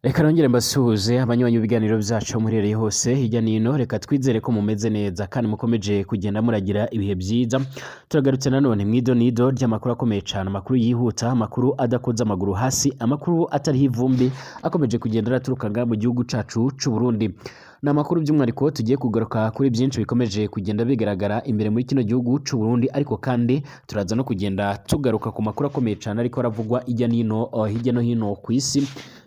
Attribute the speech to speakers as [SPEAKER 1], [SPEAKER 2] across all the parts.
[SPEAKER 1] Reka nongere mbasuhuze abanywanyi b'ibiganiro byacu muherereye hose hirya nino, reka twizere ko mumeze neza kandi mukomeje kugenda muragira ibihe byiza. Turagarutse nanone mw'idonido ry'amakuru akomeye cyane, amakuru yihuta, amakuru adakoza amaguru hasi, amakuru atariho ivumbi, akomeje kugenda araturuka mu gihugu cacu c'u Burundi. Ni amakuru by'umwihariko tugiye kugaruka kuri byinshi bikomeje kugenda bigaragara imbere muri kino gihugu c'u Burundi, ariko kandi turaza no kugenda tugaruka ku makuru akomeye cyane ariko aravugwa hirya no hino ku isi,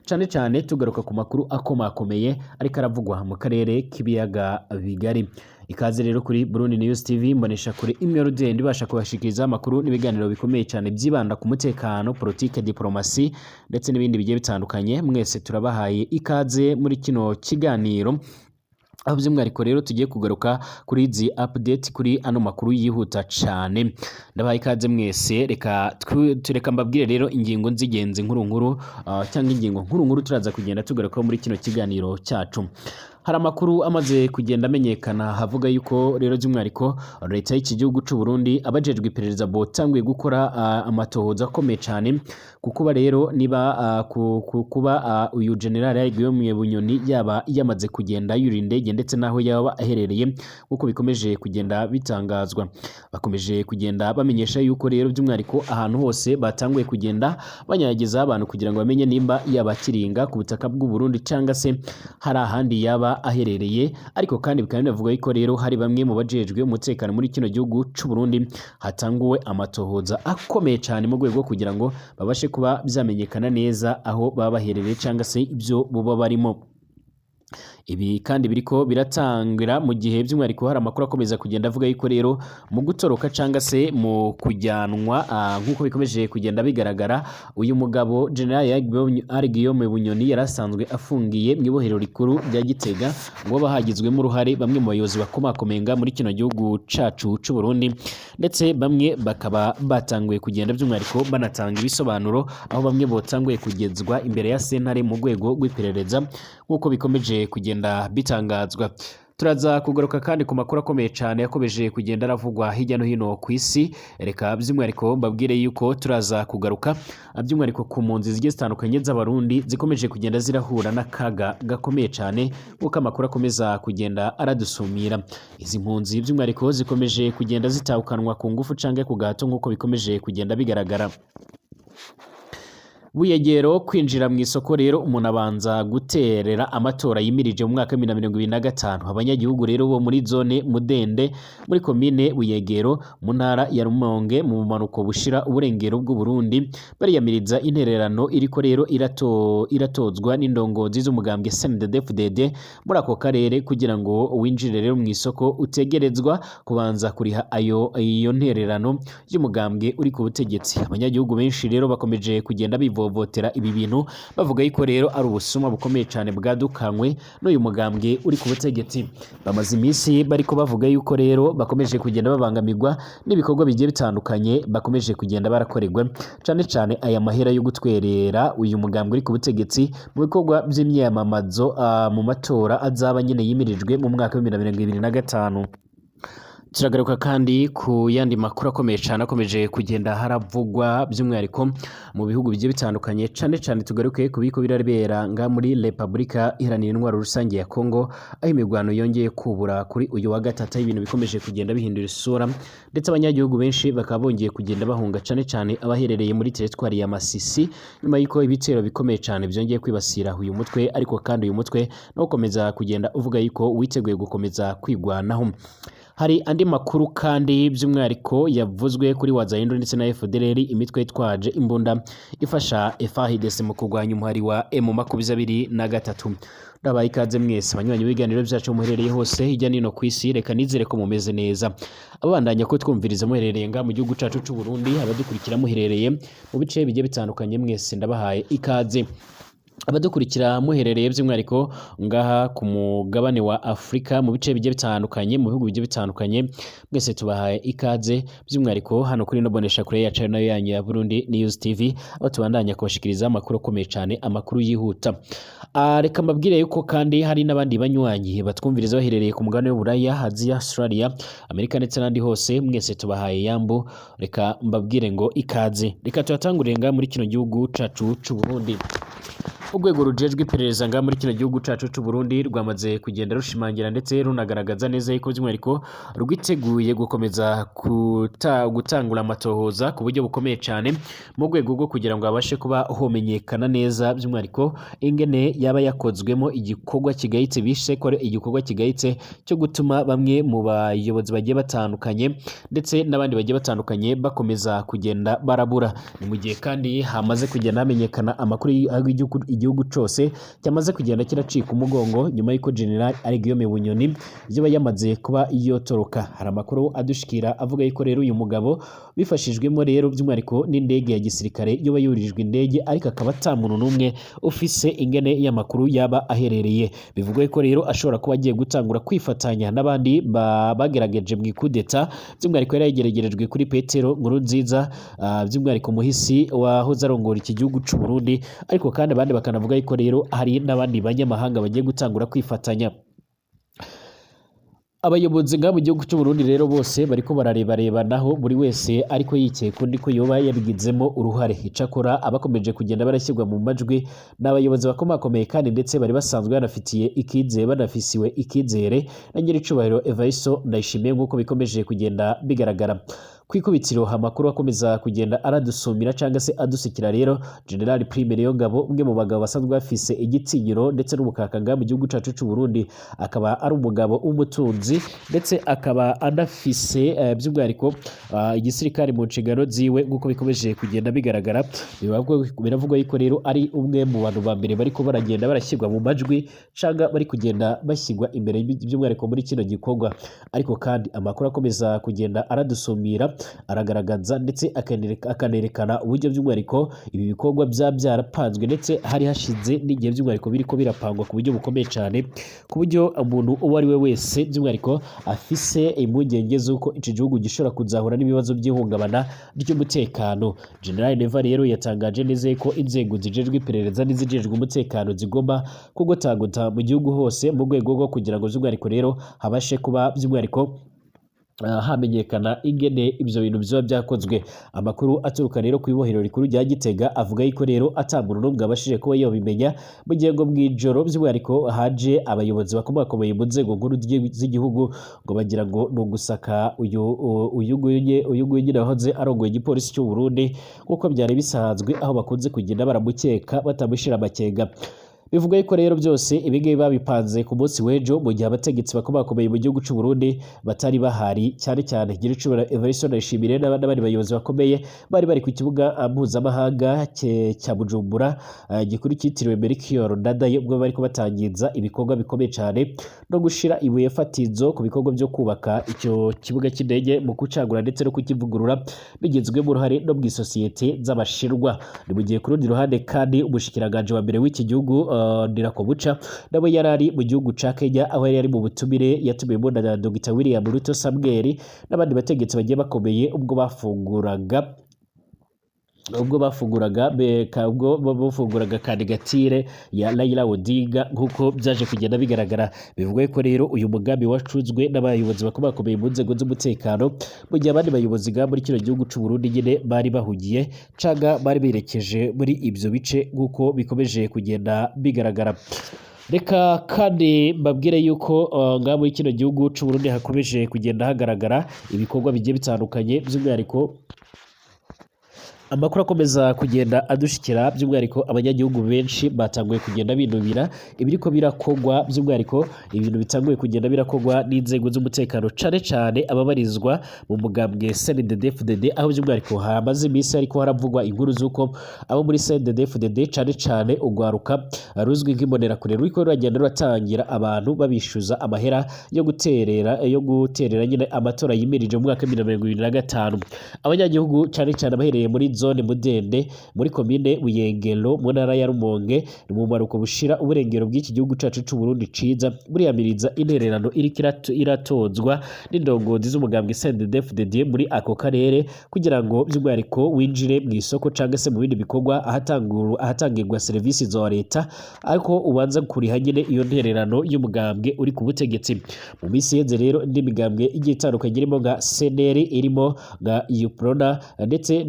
[SPEAKER 1] cyane cyane tugaruka ku makuru akomakomeye ariko aravugwa mu karere k'ibiyaga bigari. Ikaze rero kuri Burundi News TV, mbonesha kuri imwe rugendo ibasha kubashikiriza amakuru n'ibiganiro bikomeye cyane byibanda ku mutekano, politike, diplomasi ndetse n'ibindi bigiye bitandukanye. Mwese turabahaye ikaze muri kino kiganiro, aho by'umwihariko rero tugiye kugaruka kuri izi update, kuri ano makuru yihuta cyane. Ndabahaye ikaze mwese, reka mbabwire rero ingingo nzigenzi nkuru cyangwa ingingo nkuru turaza kugenda tugaruka muri kino kiganiro cyacu. Hari amakuru amaze kugenda amenyekana havuga yuko rero by'umwihariko leta y'iki gihugu c'u Burundi abajejwe iperereza botanguye gukora amatohoza akomeye cyane, kukuba rero niba kuba uyu general Guillaume Bunyoni yaba yamaze kugenda yurira indege ndetse naho yaba aherereye, nkuko bikomeje kugenda bitangazwa. Bakomeje kugenda bamenyesha yuko rero by'umwihariko ahantu hose batanguye kugenda banyagiza abantu kugira ngo bamenye nimba yaba kiringa ku butaka bw'u Burundi cyangwa se hari ahandi yaba aherereye. Ariko kandi bikaba binavuga yuko rero hari bamwe mu bajejwe umutekano muri kino gihugu c'u Burundi hatanguwe amatohoza akomeye cyane mu rwego kugira ngo babashe kuba byamenyekana neza aho baba baherereye cyangwa se ibyo buba barimo. Ibi kandi biriko biratangira mu gihe by'umwihariko hari amakuru akomeza kugenda avuga yuko rero mu gutoroka cyangwa se mu kujyanwa nk'uko bikomeje kugenda bigaragara, uyu mugabo General Guillaume Bunyoni yarasanzwe afungiye mu ibohero rikuru rya Gitega, ngo bahagizwemo uruhare bamwe mu bayobozi bakomakomenga muri kino gihugu cacu c'u Burundi, ndetse bamwe bakaba batanguye kugenda by'umwihariko banatanga ibisobanuro, aho bamwe botanguye kugezwa imbere ya sentare mu rwego rw'iperereza nk'uko bikomeje kugenda bitangazwa. Turaza kugaruka kandi ku makuru akomeye cyane yakomeje kugenda aravugwa hirya no hino ku isi. Reka by'umwihariko mbabwire yuko turaza kugaruka by'umwihariko ku mpunzi zigiye zitandukanye z'abarundi zikomeje kugenda zirahura n'akaga gakomeye cyane, nk'uko amakuru akomeza kugenda aradusumira. Izi mpunzi by'umwihariko zikomeje kugenda zitahukanwa ku ngufu canke ku gahato nk'uko bikomeje kugenda bigaragara. Buyegero kwinjira mu isoko rero umuntu abanza guterera amatora yimirije mu mwaka wa 2025. Abanyagihugu rero bo muri zone Mudende muri komine Buyegero mu ntara ya Rumonge mu bumanuko bushira uburengero bw'u Burundi bariyamiriza intererano iriko rero iratozwa n'indongozi z'umugambwe CNDD-FDD muri ako karere, kugira ngo winjire rero mu isoko utegerezwa kubanza kuriha iyo ntererano y'umugambwe uri ku butegetsi. Abanyagihugu benshi rero bakomeje kugenda bivovotera ibi bintu, bavuga yuko rero ari ubusuma bukomeye cyane bwadukanywe n'uyu mugambwe uri ku butegetsi. Bamaze iminsi bariko bavuga yuko rero bakomeje kugenda babangamirwa n'ibikorwa bigiye bitandukanye bakomeje kugenda barakorerwa, cyane cyane aya mahera yo gutwerera uyu mugambwe uri ku butegetsi mu bikorwa by'imyamamazo mu matora azaba nyine yimirijwe mu mwaka wa 2025. Turagaruka kandi ku yandi makuru akomeye cyane akomeje kugenda haravugwa by'umwihariko mu bihugu bigiye bitandukanye, cyane cyane tugaruke ku biko birabera nga muri Repubulika Iharanira Intwaro Rusange ya Kongo, aho imirwano yongeye kubura kuri uyu wa gatatu, ibintu bikomeje kugenda bihindura isura, ndetse abanyagihugu benshi bakaba bongeye kugenda bahunga, cyane cyane abaherereye muri teritwari ya Masisi, nyuma y'uko ibitero bikomeye cyane byongeye kwibasira uyu mutwe. Ariko kandi uyu mutwe no gukomeza kugenda uvuga yuko witeguye gukomeza kwigwanaho. Hari andi makuru kandi by'umwihariko yavuzwe kuri Wazalendo ndetse na FDLR, imitwe yitwaje imbunda ifasha FARDC mu kurwanya umuhari wa M23. Ndabaye ikaze mwese abanywanyi b'ibiganiro byacu muherereye hose hirya nino ku isi, reka nizere ko mumeze neza. Abandanya ko twumviriza muherereye nga mu gihugu cacu c'u Burundi, abadukurikira muherereye mu bice bigiye bitandukanye, mwese ndabahaye ikaze. Abadukurikira muherereye by'umwihariko ngaha ku mugabane wa Afrika mu bice bigiye bitandukanye, mu bihugu bigiye bitandukanye, mwese tubahaye ikaze by'umwihariko hano kuri no bonesha kure ya channel yanyu ya Burundi News TV, aho tubandanya kubashikiriza amakuru akomeye cyane, amakuru yihuta. Reka mbabwire yuko kandi hari n'abandi banywanyi batwumviriza baherereye ku mugabane w'Uburaya, Aziya, Australia, Amerika ndetse n'andi hose, mwese tubahaye yambo. Reka mbabwire ngo ikaze. Reka tuhatangurire nga muri kino gihugu cacu c'u Burundi. urwego rujejwe iperereza nga muri kino gihugu cacu c'u Burundi rwamaze kugenda rushimangira ndetse runagaragaza neza yuko by'umwihariko rwiteguye gukomeza gutangura amatohoza ku buryo bukomeye cyane mu rwego rwo kugira ngo abashe kuba homenyekana neza by'umwihariko ingene yaba yakozwemo igikorwa kigayitse bishe kore igikorwa kigayitse cyo gutuma bamwe mu bayobozi bagiye batandukanye ndetse n'abandi bagiye batandukanye bakomeza kugenda barabura. Ni mu gihe kandi hamaze kugenda hamenyekana amakuru igihugu cyose cyamaze kugenda kiracika umugongo nyuma y'uko General Guillaume Bunyoni yiba yamaze kuba yotoroka. Hari amakuru adushikira avuga yuko rero uyu mugabo bifashijwemo rero by'umwihariko n'indege ya gisirikare yoba yurijwe indege ariko akaba atamuntu n'umwe ufise ingene y'amakuru yaba aherereye. Bivugwa ko rero ashobora kuba agiye gutangura kwifatanya n'abandi bagerageje mu ikudeta by'umwihariko yari yegeregerejwe kuri Petero Nkurunziza by'umwihariko muhisi wahoze arongora iki gihugu cy'u Burundi, ariko kandi abandi bakanavuga yuko rero hari n'abandi banyamahanga bagiye gutangura kwifatanya. Abayobozi nga mu gihugu cy'u Burundi rero bose bariko bararebarebanaho buri wese ariko yikeye kundi ko yoba yabigizemo uruhare. Icakora abakomeje kugenda barashyirwa mu majwi n'abayobozi bakomakomeye kandi ndetse bari basanzwe banafisiwe ikizere na nyiricubahiro Evaristo Ndayishimiye nk'uko bikomeje kugenda bigaragara. Kwikubitiro amakuru akomeza kugenda aradusumira cyangwa se adusikira rero General Prime Niyongabo umwe mu bagabo basanzwe bafise igitinyiro ndetse n'ubukakanga mu gihugu cacu cy'u Burundi, akaba ari umugabo w'umutunzi ndetse akaba anafise by'umwihariko igisirikare mu nshingano ziwe nk'uko bikomeje kugenda bigaragara. Biravugwa yuko rero ari umwe mu bantu ba mbere bariko baragenda barashyirwa mu majwi cyangwa bari kugenda bashyirwa imbere by'umwihariko muri kino gikorwa. Ariko kandi amakuru akomeza kugenda aradusumira aragaragaza ndetse akanerekana uburyo by'umwihariko ibi bikorwa byarapanzwe ndetse hari hashize n'igihe by'umwihariko biriko birapangwa ku buryo bukomeye cyane, ku buryo umuntu uwo ari we wese by'umwihariko afise impungenge z'uko iki gihugu gishobora kuzahura n'ibibazo by'ihungabana ry'umutekano. General Neva rero yatangaje neza ko inzego zijejwe iperereza n'izijejwe umutekano zigomba kugotagota mu gihugu hose mu rwego rwo kugira ngo by'umwihariko rero habashe kuba by'umwihariko hamenyekana ingene ibyo bintu bizoba byakozwe. Amakuru aturuka rero ku ibohero rikuru rya Gitega avuga yuko rero atamuntu n'umwe abashije kuba yobimenya mu gihe ngo mw'ijoro by'umwihariko haje abayobozi bakomakomeye mu nzego nkuru z'igihugu ngo bagira ngo ni ugusaka uyu nyine wahoze arongoye igipolisi cy'u Burundi nk'uko byari bisanzwe, aho bakunze kugenda baramukeka batamushira amakenga. Bivuga yuko rero byose ibingibi babipanze ku munsi w'ejo mu gihe abategetsi bakomakomeye mu gihugu cy'u Burundi batari bahari, cyane cyane nyiricubahiro Evariste Ndayishimiye n'abandi bayobozi bakomeye bari ku kibuga mpuzamahanga cya Bujumbura gikuru cyitiriwe Melchior Ndadaye, ubwo bariko batangiza ibikorwa bikomeye cyane no gushira ibuye fatizo ku bikorwa byo kubaka icyo kibuga cy'indege mu kucagura ndetse no kukivugurura bigizwemo uruhare no mu isosiyete z'abashirwa. Ni mu gihe ku rundi ruhande kandi umushikiranganje wa mbere w'iki gihugu Ndirakobuca nabo yarari mu gihugu ca Kenya, aho yari mu butumire yatumiyemo na Dr William Ruto Samuel n'abandi bategetsi bagiye bakomeye ubwo bafunguraga kandidatire ya Raila Odinga nk'uko byaje kugenda bigaragara. Bivuga ko rero uyu mugambi wacuzwe n'abayobozi bakomakomeye mu nzego z'umutekano mu gihe abandi bayobozi muri kino gihugu cy'u Burundi nyine bari bahugiye caga bari berekeje muri ibyo bice nk'uko bikomeje kugenda bigaragara. Reka kandi mbabwire yuko ngaha muri kino gihugu cy'u Burundi hakomeje kugenda hagaragara ibikorwa bigiye bitandukanye by'umwihariko amakuru akomeza kugenda adushikira by'umwihariko abanyagihugu benshi batanguye kugenda binubira ibiriko birakogwa by'umwihariko ibintu bitanguye kugenda birakogwa n'inzego z'umutekano cane ababarizwa mu mugambwe CNDD-FDD, aho by'umwihariko hamaze iminsi ariko haravugwa inkuru z'uko abo muri CNDD-FDD cane ugwaruka ruzwi nk'imbonerakure ruriko ruragenda ruratangira abantu babishuza amahera yo guterera nyine amatora yimirije mu mwaka 2025. Abanyagihugu cane abahereye muri zone Mudende muri komine Buyengero mu ntara ya Rumonge ni mu maruko bushira uburengero bw'iki gihugu cacu cy'u Burundi ciza buriyamiriza intererano iratozwa n'indongozi z'umugambwe CNDD-FDD muri ako karere kugira ngo by'umwihariko winjire mu isoko cyangwa se mu bindi bikorwa ahatangirwa serivisi za leta, ariko ubanza kuriha nyine iyo ntererano y'umugambwe uri ku butegetsi. Mu minsi yeze rero indi migambwe igiye itandukanye irimo nka CNL, irimo nka UPRONA ndetse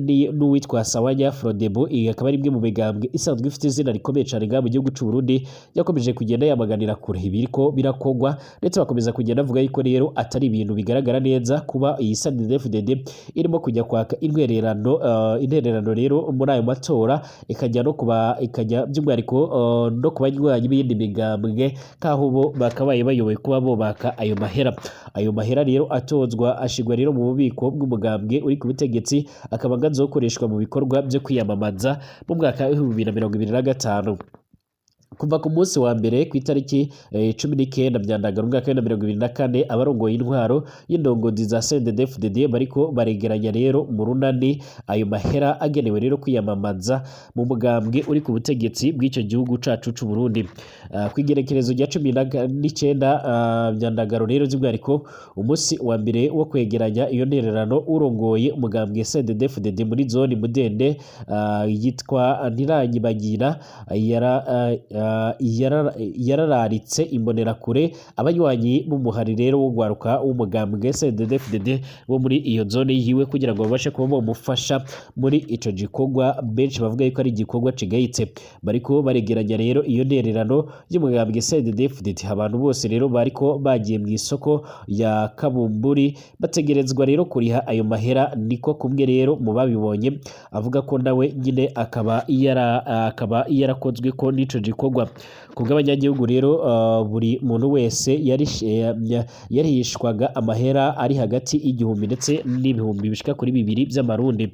[SPEAKER 1] n'uwitwa Sawanya Frodebo akaba ari imwe mu migambwe isanzwe ifite izina rikomeye cyane ngaha mu gihugu cy'u Burundi yakomeje kugenda yamaganira kure ibiriko birakogwa ndetse bakomeza kugenda bavuga yuko rero atari ibintu bigaragara neza kuba iyi CNDD-FDD irimo kujya kwaka intererano rero muri ayo matora ikajya by'umwihariko no ku banywanyi b'iyindi migambwe kaho bo bakabaye bayoboye kuba bobaka ayo mahera rero atozwa ashigwa rero mu bubiko bw'umugambwe uri ku butegetsi akaba ngazokoreshwa mu bikorwa byo kwiyamamaza mu mwaka wa 2025 kuva ku munsi wa mbere ku itariki 19 Myandagaro umwaka wa 2024 abarongoye intwaro y'indongozi za CNDD-FDD bariko baregeranya rero mu runani ayo mahera agenewe rero kwiyamamaza mu mugambwe uri ku butegetsi bw'icyo gihugu cacu c'u Burundi ku igerekerezo rya 19 Myandagaro rero by'umwihariko umunsi wa mbere wo kwegeranya iyo ntererano urongoye umugambwe CNDD-FDD muri zone Mudende yitwa Ntiranyibagira yarararitse imbonerakure abanywanyi b'umuhari rero wo gwaruka w'umugambwe CNDD-FDD bo muri iyo zone yiwe kugira ngo babashe kuba bomufasha muri ico gikorwa benshi bavuga yuko ari igikorwa cigayitse bariko baregeranya rero iyo ntererano y'umugambwe CNDD-FDD abantu bose rero bariko bagiye mu isoko ya Kabumburi bategerezwa rero kuriha ayo mahera niko kumwe rero mu babibonye avuga ko nawe nyine akaba yarakozwe ko n'ico gikorwa kubw'abanyagihugu rero buri muntu wese yarihishwaga amahera ari hagati y'igihumbi ndetse n'ibihumbi bishika kuri 2 by'amarundi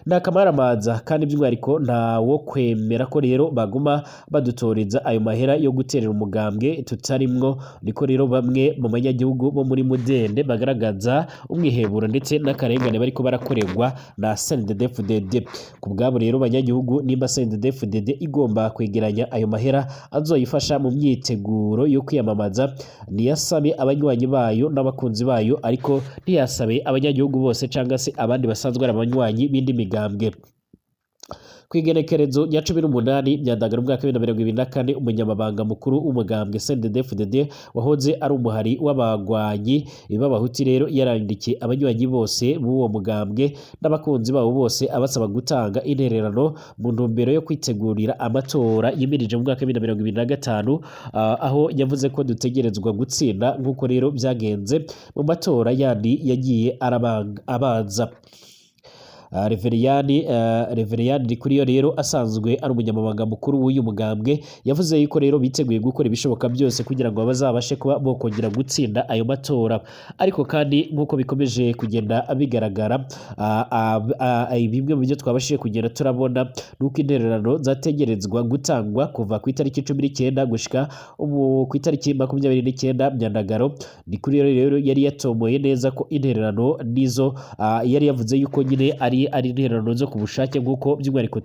[SPEAKER 1] nakamaramaza kandi by'umwihariko nta wo kwemera ko rero baguma badutoreza ayo mahera yo guterera umugambwe tutarimwo niko rero bamwe mu banyagihugu bo muri Mudende bagaragaza umwiheburo ndetse n'akarengane bariko barakorerwa na CNDD-FDD kubwabo rero banyagihugu nimba CNDD-FDD igomba kwegeranya ayo mahera azoyifasha mu myiteguro yo kwiyamamaza niyasabe abanywanyi bayo n'abakunzi bayo ariko ntiyasabe abanyagihugu bose cyangwa se abandi basanzwe ari abanywanyi b'indi migambwe kwigenekerezo ya 18 Myandagaro umwaka wa 2024 umunyamabanga mukuru w'umugambwe CNDD-FDD wahoze ari umuhari w'abagwanyi b'abahuti rero yarandikiye abanywanyi bose b'uwo mugambwe n'abakunzi babo bose abasaba gutanga intererano mu ntumbero yo kwitegurira amatora yimirije mu mwaka wa 2025 aho yavuze ko dutegerezwa gutsinda nk'uko rero byagenze mu matora yandi yagiye abanza Reveriyani Rikuriyo rero asanzwe ari umunyamabanga mukuru w'uyu mugambwe yavuze yuko rero biteguye gukora ibishoboka byose kugira ngo bazabashe kuba bokongera gutsinda ayo matora ariko kandi nk'uko bikomeje kugenda bigaragara bimwe mu byo twabashije kugenda turabona nuko intererano zategerezwa gutangwa kuva ku itariki 19 gushika ku itariki 29 Myandagaro Rikuriyo rero yari yatomoye neza ko intererano nizo yari yavuze yuko nyine ari intererano zo ku bushake nk'uko by'umwihariko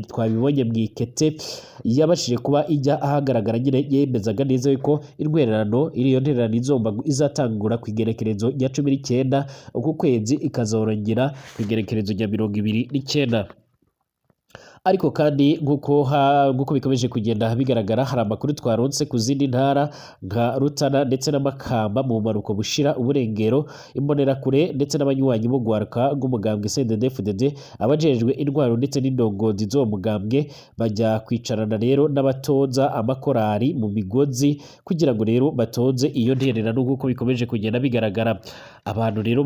[SPEAKER 1] twabibonye mu ikete yabashije kuba ijya ahagaragara nyine yemezaga neza yuko iyo ntererano izatangura ku igerekerezo rya 19 uku kwezi ikazorongera ku igerekerezo rya 29 ariko kandi nk'uko bikomeje kugenda bigaragara hari amakuru twaronse ku zindi ntara nka Rutana ndetse n'Amakamba mu maruko bushira uburengero imbonerakure ndetse n'abanywanyi bo gwaruka rw'umugambwe CNDD-FDD abajejwe intwaro ndetse n'indongozi zo mugambwe bajya kwicarana rero n'abatoza amakorari mu migozi kugira ngo rero batoze iyo ntererano nk'uko bikomeje kugenda bigaragara abantu rero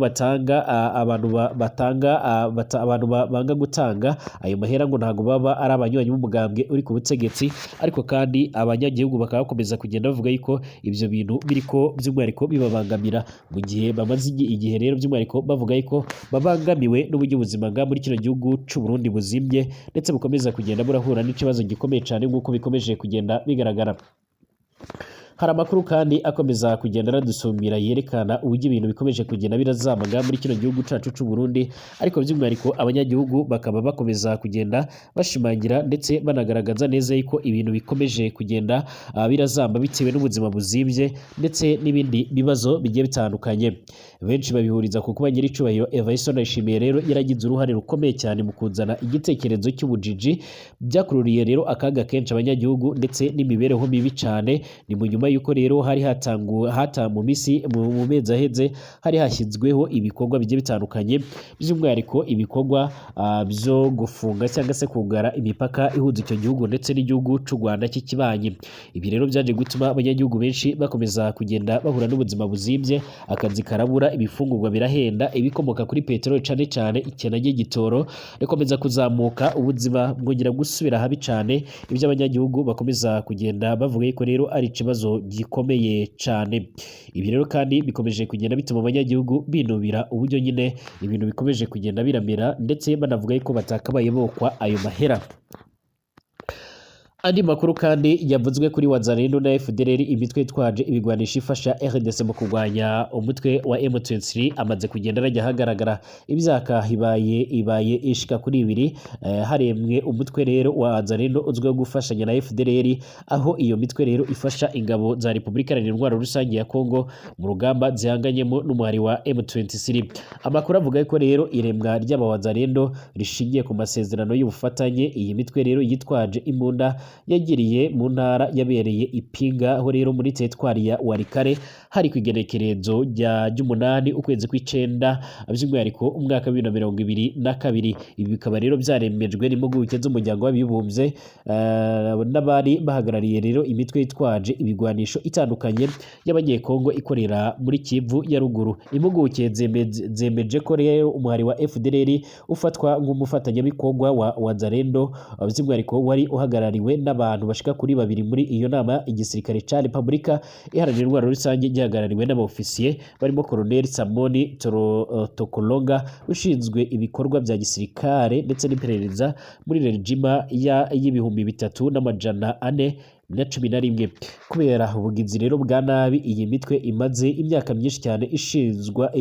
[SPEAKER 1] abantu banga gutanga ayo mahera ngo ntago baba ari abanywanyi b'umugambwe uri ku butegetsi ariko kandi abanyagihugu bakaba bakomeza kugenda bavuga yuko ibyo bintu biriko by'umwihariko bibabangamira mu gihe bamaze igihe rero by'umwihariko bavuga yuko babangamiwe n'uburyo ubuzima bwa muri kino gihugu c'u Burundi buzimye ndetse bukomeza kugenda burahura n'ikibazo gikomeye cyane nk'uko bikomeje kugenda bigaragara. Hari amakuru kandi akomeza kugenda aradusumira yerekana uburyo ibintu bikomeje kugenda birazamaga muri kino gihugu cacu c'u Burundi ariko by'umwihariko abanyagihugu bakaba bakomeza kugenda bashimangira ndetse banagaragaza neza yuko ibintu bikomeje kugenda birazamba bitewe n'ubuzima buzimvye ndetse n'ibindi bibazo bigiye bitandukanye. Benshi babihuriza ku kuba nyiricubahiro Evariste Ndayishimiye rero yaragize uruhare rukomeye cyane mu kuzana igitekerezo cy'ubujiji byakururiye rero akaga kenshi abanyagihugu ndetse n'imibereho mibi cyane ni mu nyuma inyuma yuko rero hari mu mezi aheze hari hashyizweho ibikorwa bigiye bitandukanye by'umwihariko ibikorwa byo gufunga cyangwa se kugara imipaka ihuza icyo gihugu ndetse n'igihugu cy'u Rwanda cy'ikibanyi. Ibi rero byaje gutuma abanyagihugu benshi bakomeza kugenda bahura n'ubuzima buzibye, akazi karabura, ibifungurwa birahenda, ibikomoka kuri peteroli cyane cyane ikena ry'igitoro rikomeza kuzamuka, ubuzima bwongera gusubira habi cyane, ibyo abanyagihugu bakomeza kugenda bavuga ko rero ari ikibazo gikomeye cyane. Ibi rero kandi bikomeje kugenda bituma abanyagihugu binubira uburyo nyine ibintu bikomeje kugenda biramira, ndetse banavuga ko batakabaye bokwa ayo mahera. Andi makuru kandi yavuzwe kuri Wazalendo na FDLR, imitwe itwaje ibigwanisho ifasha RDC mu kurwanya umutwe wa M23 amaze kugenda arajya hagaragara ibyaka ibaye ishika kuri ibiri. Haremwe umutwe rero wa Wazalendo uzwiho gufashanya na FDLR, aho iyo mitwe rero ifasha ingabo za Repubulika Iharanira Intwaro Rusange ya Kongo mu rugamba zihanganyemo n'umuhari wa M23. Amakuru avuga ko rero iremwa ry'abawazalendo rishingiye ku masezerano y'ubufatanye. Iyi mitwe rero yitwaje imbunda yagiriye mu ntara yabereye Ipinga, aho rero muri teritwari ya Warikare hari ku igenekerezo ry'umunani ukwezi kw'icenda by'umwihariko umwaka wa 2022. Ibi bikaba rero byaremejwe n'impuguke z'umuryango w'abibumbye n'abari bahagarariye rero imitwe yitwaje ibigwanisho itandukanye y'abanyekongo ikorera muri Kivu ya ruguru. Impuguke zemeje ko rero umuhari wa FDLR ufatwa nk'umufatanyabikorwa wa Wazalendo by'umwihariko wari uhagarariwe n'abantu bashika kuri babiri muri iyo nama. Igisirikare ca Repubulika Iharanira Intwaro Rusange gihagarariwe n'abofisiye barimo Colonel Samoni Tokolonga ushinzwe ibikorwa bya gisirikare ndetse n'iperereza muri regima y'ibihumbi 3,411. Kubera ubugizi rero bwa nabi iyi mitwe imaze imyaka myinshi cyane ishinzwa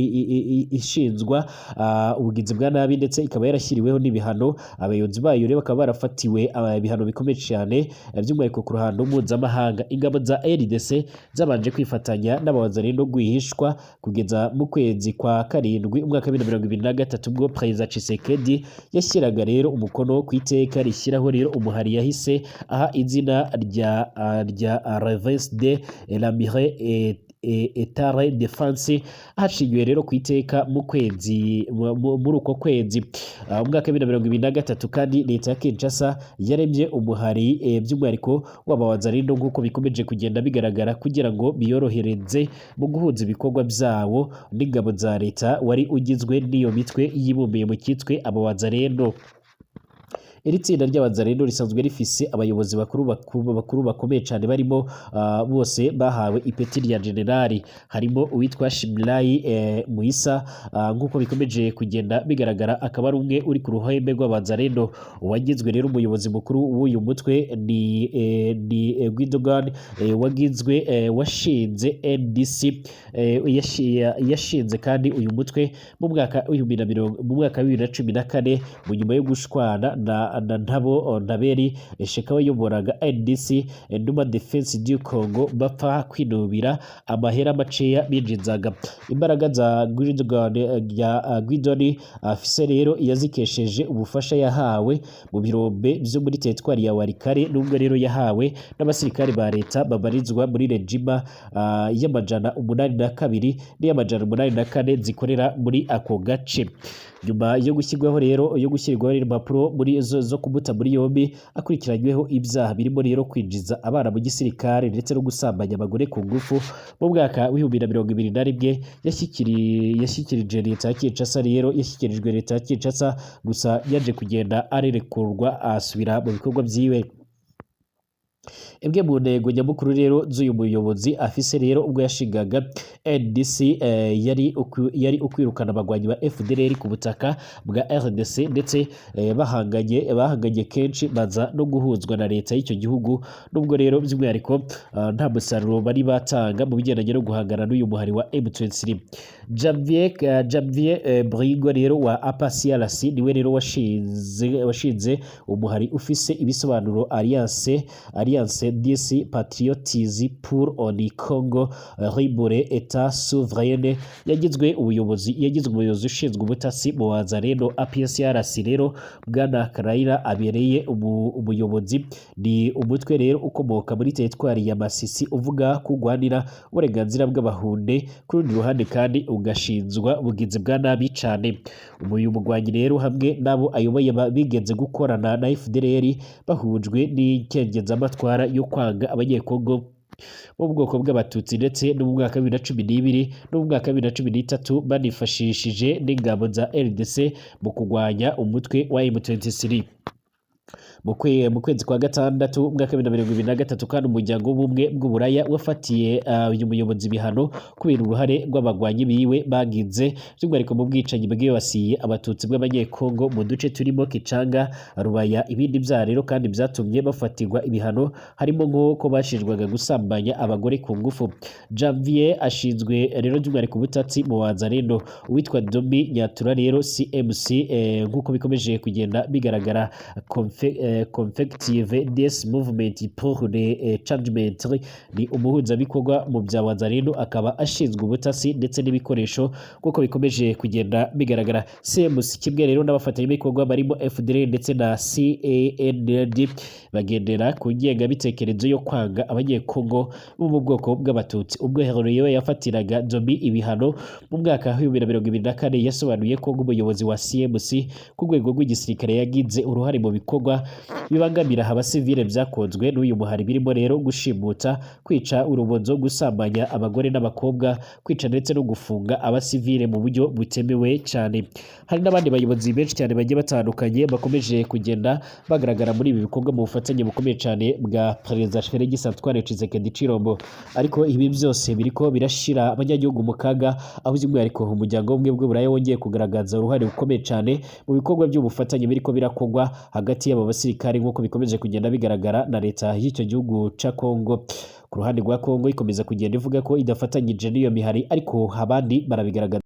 [SPEAKER 1] ubugizi bwa nabi, ndetse ikaba yarashyiriweho n'ibihano. Abayobozi bayo rero bakaba barafatiwe ibihano bikomeye cyane by'umwihariko ku ruhando mpuzamahanga. Ingabo za RDC zabanje kwifatanya n'abawazalendo rwihishwa kugeza mu kwezi kwa karindwi umwaka wa 2023 ubwo Perezida Tshisekedi yashyiraga rero umukono ku iteka rishyiraho rero umuhari yahise aha izina rya Revense de la Mire Etare Defense, hashingiwe rero ku iteka muri uko kwezi umwaka wa 2023. kandi leta ya Kinshasa yaremye umuhari by'umwihariko w'abawazalendo nk'uko bikomeje kugenda bigaragara kugira ngo biyorohereze mu guhuza ibikorwa byabo n'ingabo za leta wari ugizwe n'iyo mitwe yibumbiye mu cyitwe abawazalendo. Iri tsinda ry'abazalendo risanzwe rifise abayobozi bakuru bakomeye cyane barimo bose bahawe ipeti rya generali. Harimo uwitwa Shimlai Muisa nk'uko bikomeje kugenda bigaragara, akaba ari umwe uri ku ruhembe rw'abazalendo. Uwagizwe rero umuyobozi mukuru w'uyu mutwe ni Guidogan washinze NDC. Yashinze kandi uyu mutwe mu mwaka wa 2014 mu nyuma yo gushwana na Ntabo Ntaberi Sheka wayoboraga NDC Nduma Defense du Congo bapfa kwinubira amahera maceya binjizaga. Imbaraga za Guidoni afise rero yazikesheje ubufasha yahawe mu birombe byo muri teritwari ya Warikare, nubwo rero yahawe n'abasirikare ba leta babarizwa muri regima y'amajana 82 n'iy'amajana 84 zikorera muri ako gace. Nyuma yo gushyirwaho impapuro muri zo kumuta muri yombi, akurikiranyweho ibyaha birimo rero kwinjiza abana mu gisirikare ndetse no gusambanya abagore ku ngufu. Mu mwaka wa 2021 yashyikirijwe leta ya Kinshasa gusa yaje kugenda arerekurwa asubira mu bikorwa byiwe. Imwe mu ntego nyamukuru rero z'uyu muyobozi afise rero ubwo yashingaga NDC yari ukwirukana abagwanyi ba FDLR ku butaka bwa RDC, ndetse bahanganye kenshi baza no guhuzwa na leta y'icyo gihugu, nubwo rero by'umwihariko nta musaruro bari batanga mu bigendanye no guhangana n'uyu muhari wa M23. Janvier Brigo rero wa APCRC niwe rero washinze umuhari ufise ibisobanuro Alliance Alliance des Patriotes pour un Congo libre et souverain yagizwe umuyobozi ushinzwe ubutasi mu Wazalendo APCRC. rero Bwana Karaira abereye umuyobozi. Ni umutwe rero ukomoka muri teritwari ya Masisi uvuga kugwanira uburenganzira bw'abahunde, ku rundi ruhande kandi ugashinzwa ubugizi bwa nabi cane. Uyu mugwanyi rero hamwe nabo ayoboye bigenze gukorana na FDLR bahujwe n'inkengezamatwara yo kwanga abanyekongo mu bwoko bw'abatutsi, ndetse no mu mwaka wa 2012 no mu mwaka wa 2013 banifashishije n'ingabo za RDC mu kugwanya umutwe wa M23. Mu kwezi kwa gatandatu mwaka wa 2023 kandi umuryango w'ubumwe bw'uburaya wafatiye uyu muyobozi bihano kubera uruhare rw'abagwanyi biwe bagize by'umwihariko mu bwicanyi bwibasiye abatutsi bw'abanyekongo mu duce turimo Kicanga, Rubaya. Ibindi byaha rero kandi byatumye bafatirwa ibihano harimo nk'uko bashinjwaga gusambanya abagore ku ngufu. Janvier ashinzwe rero by'umwihariko ubutasi mu Wazalendo. Uwitwa Domi Nyatura rero CMC nk'uko bikomeje kugenda bigaragara Confective des Movement pour le Changement ni umuhuzabikorwa mu bya Wazalendo, akaba ashinzwe ubutasi ndetse n'ibikoresho kuko bikomeje kugenda bigaragara. CMC kimwe rero n'abafatanyabikorwa barimo FDLR ndetse na CAND bagendera ku ngengabitekerezo yo kwanga abanyekongo bo mu bwoko bw'abatutsi. Ubwo Herero yafatiraga Domi ibihano mu mwaka wa 2024 yasobanuye ko nk'umuyobozi wa CMC ku rwego rw'igisirikare yagize uruhare mu bikorwa bibangamira abasivile byakozwe n'uyu muhari, birimo rero gushimuta, kwica urubozo, gusambanya abagore n'abakobwa, kwica ndetse no gufunga abasivile mu buryo butemewe cyane. Hari n'abandi bayobozi benshi cyane bagiye batandukanye bakomeje kugenda bagaragara muri ibi bikorwa mu bufatanye bukomeye cyane bwa Perezida Felix Antoine Tshisekedi Tshilombo. Ariko ibi byose biriko birashira abanyagihugu mu kaga, aho by'umwihariko umuryango w'ubumwe bw'uburaya wongeye kugaragaza uruhare rukomeye cyane mu bikorwa by'ubufatanye biriko birakogwa hagati y'aba basirikare nk'uko bikomeje kugenda bigaragara na leta y'icyo gihugu ca Kongo. Ku ruhande rwa Kongo ikomeza kugenda ivuga ko idafatanyije n'iyo mihari, ariko abandi barabigaragaza.